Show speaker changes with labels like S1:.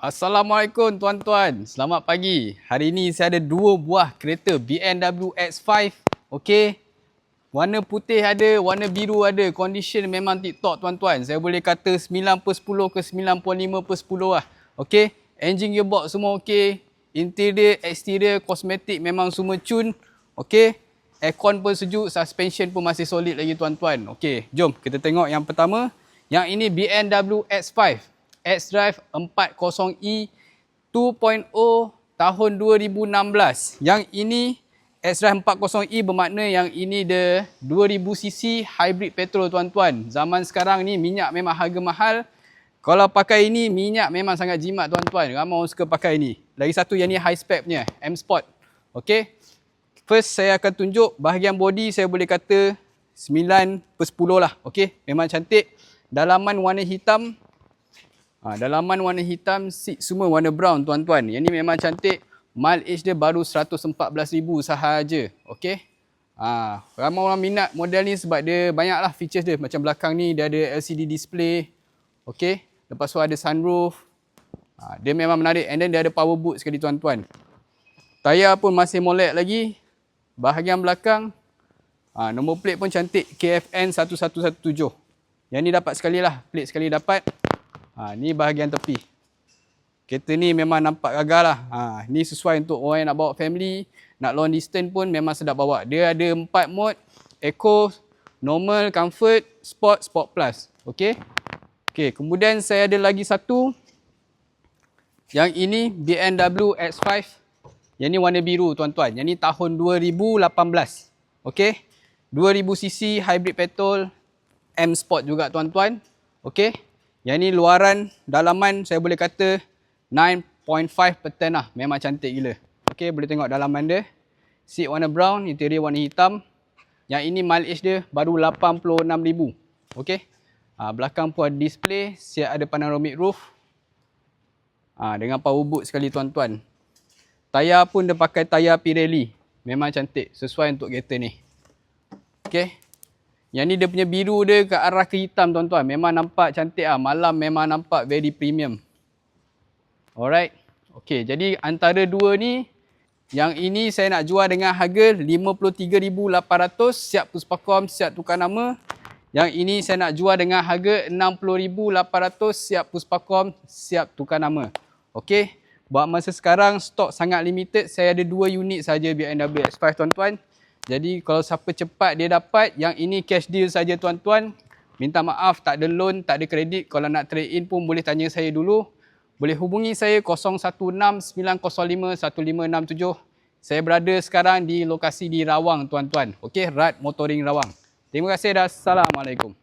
S1: Assalamualaikum tuan-tuan. Selamat pagi. Hari ini saya ada dua buah kereta BMW X5. Okey. Warna putih ada, warna biru ada. Condition memang tip-top tuan-tuan. Saya boleh kata 9/10 ke 95/10 lah. Okey. Engine gearbox semua okey. Interior, exterior, kosmetik memang semua cun. Okey. Aircon pun sejuk, suspension pun masih solid lagi tuan-tuan. Okey, jom kita tengok yang pertama. Yang ini BMW X5. X-Drive 40e 2.0 tahun 2016. Yang ini X-Drive 40e bermakna yang ini the 2000cc hybrid petrol tuan-tuan. Zaman sekarang ni minyak memang harga mahal. Kalau pakai ini minyak memang sangat jimat tuan-tuan. Ramai orang suka pakai ini. Lagi satu yang ni high spec punya, M Sport. Okey. First saya akan tunjuk bahagian body, saya boleh kata 9/10 lah. Okey, memang cantik. Dalaman warna hitam. Dalaman warna hitam, seat semua warna brown tuan-tuan. Yang ni memang cantik. Mileage dia baru 114,000 sahaja. Okey. Ramai orang minat model ni sebab dia banyaklah features dia. Macam belakang ni dia ada LCD display. Okey. Lepas tu ada sunroof. Dia memang menarik. And then dia ada power boot sekali tuan-tuan. Tayar pun masih molek lagi. Bahagian belakang, nombor plate pun cantik. KFN 1117. Yang ni dapat sekali lah. Plate sekali dapat. Ni bahagian tepi. Kereta ni memang nampak gagah lah. Ni sesuai untuk orang yang nak bawa family. Nak long distance pun memang sedap bawa. Dia ada 4 mode. Eco, Normal, Comfort, Sport, Sport Plus. Okey. Okey, kemudian saya ada lagi satu. Yang ini BMW X5. Yang ni warna biru tuan-tuan. Yang ni tahun 2018. Okey. 2000cc hybrid petrol. M Sport juga tuan-tuan. Okey. Yang ni luaran, dalaman saya boleh kata 9.5% lah. Memang cantik gila. Okey, boleh tengok dalaman dia. Seat warna brown, interior warna hitam. Yang ini mileage dia baru 86,000. Okey. Belakang pun ada display, siap ada panoramic roof. Dengan power boot sekali tuan-tuan. Tayar pun dia pakai tayar Pirelli. Memang cantik, sesuai untuk kereta ni. Okey. Yang ni dia punya biru dia ke arah ke hitam tuan-tuan. Memang nampak cantik lah. Malam memang nampak very premium. Alright. Okey, jadi antara dua ni, yang ini saya nak jual dengan harga 53,800. Siap puspakom, siap tukar nama. Yang ini saya nak jual dengan harga 60,800. Siap puspakom, siap tukar nama. Okey. Buat masa sekarang stok sangat limited. Saya ada 2 unit saja BMW X5 tuan-tuan. Jadi kalau siapa cepat dia dapat. Yang ini cash deal saja tuan-tuan. Minta maaf tak ada loan, tak ada kredit. Kalau nak trade in pun boleh tanya saya dulu. Boleh hubungi saya 016-905-1567. Saya berada sekarang di lokasi di Rawang tuan-tuan. Okey, Rad Motoring Rawang. Terima kasih dan Assalamualaikum.